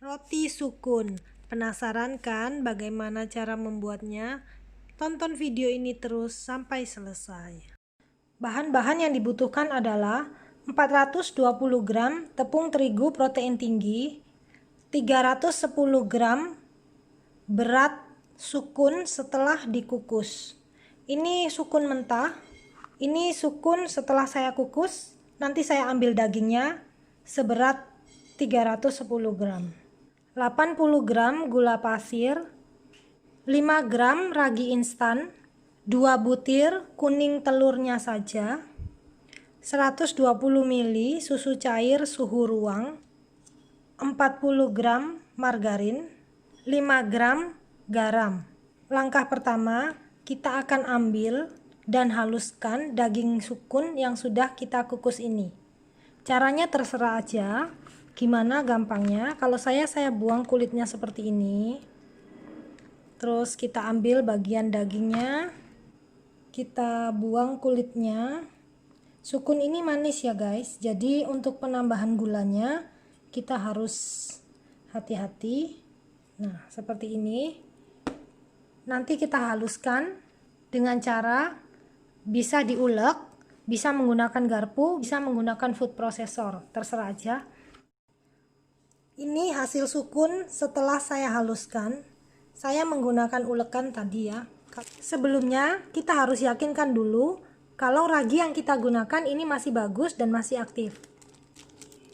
Roti sukun. Penasaran kan bagaimana cara membuatnya? Tonton video ini terus sampai selesai. Bahan-bahan yang dibutuhkan adalah 420 gram tepung terigu protein tinggi, 310 gram berat sukun setelah dikukus. Ini sukun mentah, ini sukun setelah saya kukus. Nanti saya ambil dagingnya seberat 310 gram. 80 gram gula pasir, 5 gram ragi instan, 2 butir kuning telurnya saja, 120 ml susu cair suhu ruang, 40 gram margarin, 5 gram garam. Langkah pertama, kita akan ambil dan haluskan daging sukun yang sudah kita kukus ini. Caranya terserah aja. Gimana gampangnya? Kalau saya buang kulitnya seperti ini. Terus kita ambil bagian dagingnya. Kita buang kulitnya. Sukun ini manis ya guys. Jadi untuk penambahan gulanya kita harus hati-hati. Nah, seperti ini. Nanti kita haluskan dengan cara bisa diulek, bisa menggunakan garpu, bisa menggunakan food processor. Terserah aja. Ini hasil sukun setelah saya haluskan. Saya menggunakan ulekan tadi ya. Sebelumnya kita harus yakinkan dulu kalau ragi yang kita gunakan ini masih bagus dan masih aktif.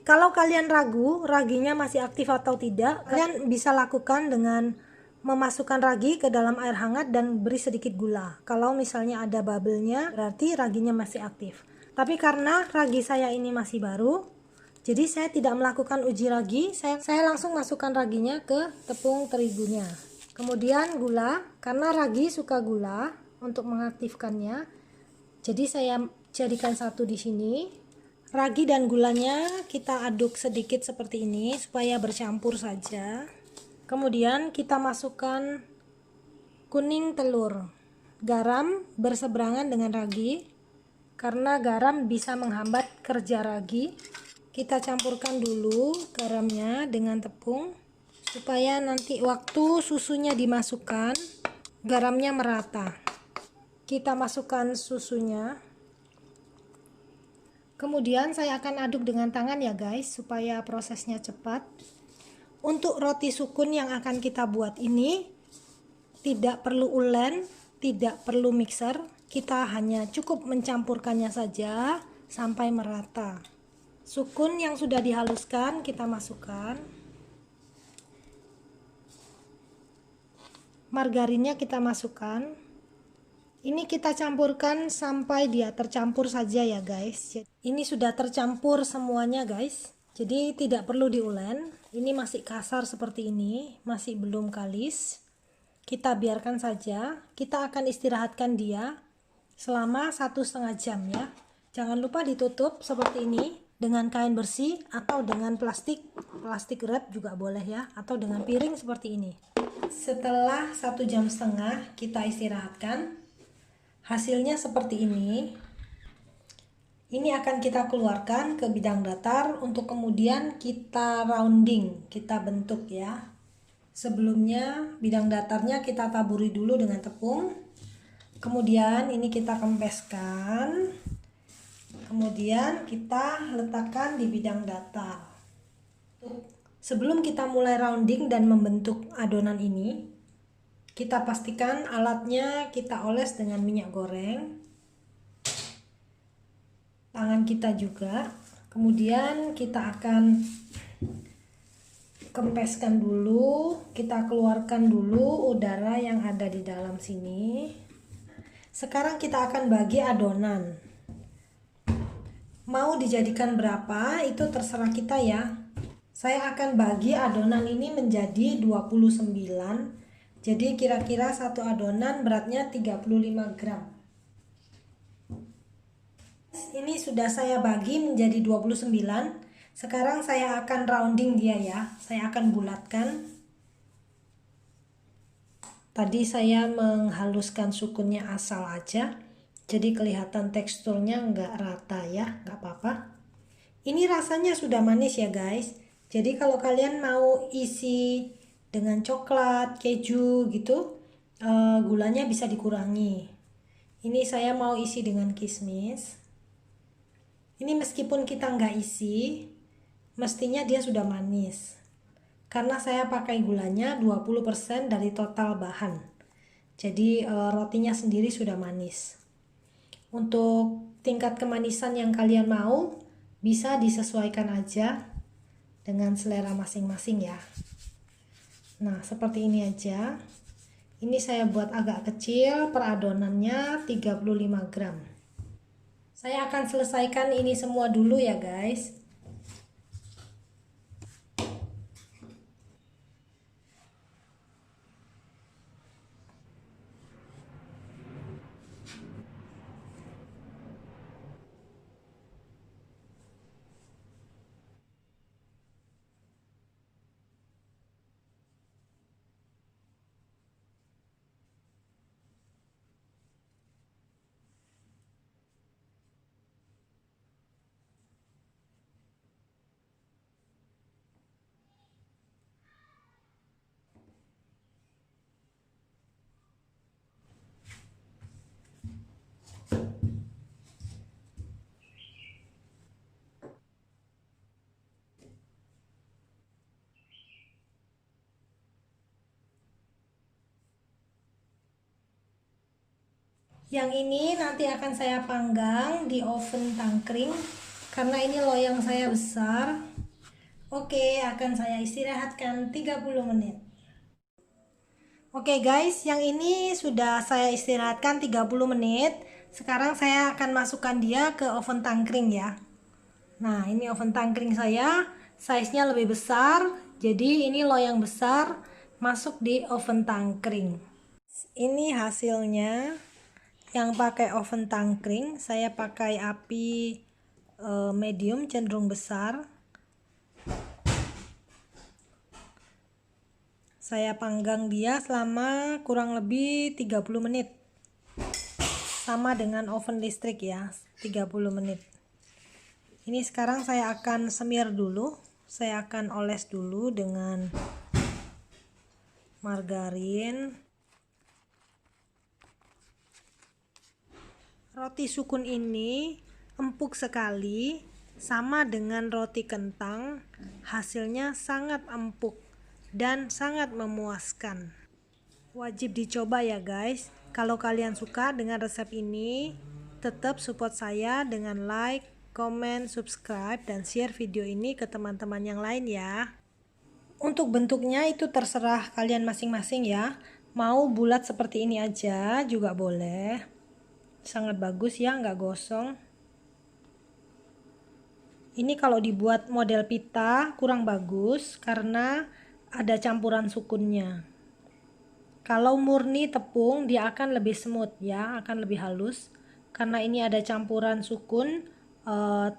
Kalau kalian ragu raginya masih aktif atau tidak, kalian bisa lakukan dengan memasukkan ragi ke dalam air hangat dan beri sedikit gula. Kalau misalnya ada bubble-nya, berarti raginya masih aktif. Tapi karena ragi saya ini masih baru, jadi saya tidak melakukan uji ragi, saya langsung masukkan raginya ke tepung terigunya. Kemudian gula, karena ragi suka gula untuk mengaktifkannya. Jadi saya jadikan satu di sini. Ragi dan gulanya kita aduk sedikit seperti ini supaya bercampur saja. Kemudian kita masukkan kuning telur. Garam berseberangan dengan ragi karena garam bisa menghambat kerja ragi. Kita campurkan dulu garamnya dengan tepung supaya nanti waktu susunya dimasukkan garamnya merata. Kita masukkan susunya. Kemudian saya akan aduk dengan tangan ya guys supaya prosesnya cepat. Untuk roti sukun yang akan kita buat ini tidak perlu ulen, tidak perlu mixer. Kita hanya cukup mencampurkannya saja sampai merata. Sukun yang sudah dihaluskan kita masukkan. Margarinnya kita masukkan. Ini kita campurkan sampai dia tercampur saja ya guys. Ini sudah tercampur semuanya guys. Jadi tidak perlu diulen. Ini masih kasar seperti ini, masih belum kalis. Kita biarkan saja. Kita akan istirahatkan dia selama 1,5 jam ya. Jangan lupa ditutup seperti ini dengan kain bersih atau dengan plastik wrap juga boleh ya, atau dengan piring seperti ini. Setelah 1,5 jam kita istirahatkan, hasilnya seperti ini. Ini akan kita keluarkan ke bidang datar untuk kemudian kita rounding, kita bentuk ya. Sebelumnya bidang datarnya kita taburi dulu dengan tepung. Kemudian ini kita kempeskan. Kemudian kita letakkan di bidang datar. Sebelum kita mulai rounding dan membentuk adonan ini, kita pastikan alatnya kita oles dengan minyak goreng. Tangan kita juga. Kemudian kita akan kempeskan dulu, kita keluarkan dulu udara yang ada di dalam sini. Sekarang kita akan bagi adonan. Mau dijadikan berapa itu terserah kita ya. Saya akan bagi adonan ini menjadi 29. Jadi kira-kira satu adonan beratnya 35 gram. Ini sudah saya bagi menjadi 29. Sekarang saya akan rounding dia ya. Saya akan bulatkan. Tadi saya menghaluskan sukunnya asal aja. Jadi kelihatan teksturnya nggak rata ya, nggak apa-apa. Ini rasanya sudah manis ya guys. Jadi kalau kalian mau isi dengan coklat, keju gitu, gulanya bisa dikurangi. Ini saya mau isi dengan kismis. Ini meskipun kita nggak isi, mestinya dia sudah manis. Karena saya pakai gulanya 20% dari total bahan. Jadi rotinya sendiri sudah manis. Untuk tingkat kemanisan yang kalian mau, bisa disesuaikan aja dengan selera masing-masing ya. Nah, seperti ini aja. Ini saya buat agak kecil, per adonannya 35 gram. Saya akan selesaikan ini semua dulu ya guys. Yang ini nanti akan saya panggang di oven tangkring karena ini loyang saya besar. Oke, akan saya istirahatkan 30 menit. Oke guys, yang ini sudah saya istirahatkan 30 menit. Sekarang saya akan masukkan dia ke oven tangkring ya. Nah, ini oven tangkring saya, size-nya lebih besar. Jadi ini loyang besar masuk di oven tangkring. Ini hasilnya. Yang pakai oven tangkring, saya pakai api medium cenderung besar. Saya panggang dia selama kurang lebih 30 menit. Sama dengan oven listrik ya, 30 menit. Ini sekarang saya akan semir dulu. Saya akan oles dulu dengan margarin. Roti sukun ini empuk sekali, sama dengan roti kentang, hasilnya sangat empuk dan sangat memuaskan. Wajib dicoba ya guys. Kalau kalian suka dengan resep ini, tetap support saya dengan like, comment, subscribe, dan share video ini ke teman-teman yang lain ya. Untuk bentuknya itu terserah kalian masing-masing ya. Mau bulat seperti ini aja juga boleh. Sangat bagus ya, nggak gosong. Ini kalau dibuat model pita kurang bagus karena ada campuran sukunnya. Kalau murni tepung dia akan lebih smooth ya, akan lebih halus. Karena ini ada campuran sukun,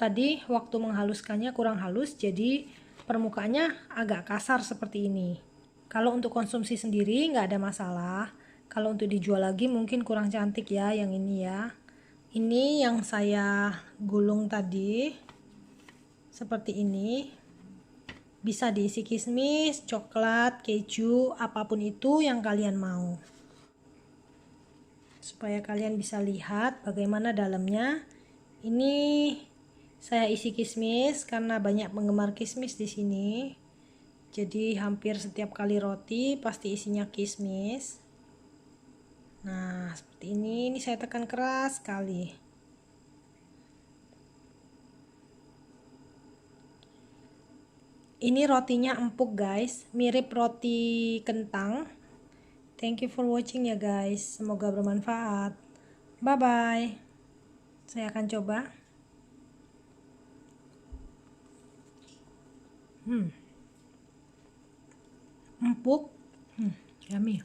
tadi waktu menghaluskannya kurang halus, jadi permukaannya agak kasar seperti ini. Kalau untuk konsumsi sendiri nggak ada masalah. Kalau untuk dijual lagi mungkin kurang cantik ya yang ini ya. Ini yang saya gulung tadi seperti ini. Bisa diisi kismis, coklat, keju, apapun itu yang kalian mau. Supaya kalian bisa lihat bagaimana dalamnya. Ini saya isi kismis karena banyak penggemar kismis di sini. Jadi hampir setiap kali roti pasti isinya kismis. Nah, seperti ini saya tekan keras sekali. Ini rotinya empuk guys, mirip roti kentang. Thank you for watching ya guys, semoga bermanfaat. Bye bye. Saya akan coba. Empuk, yummy.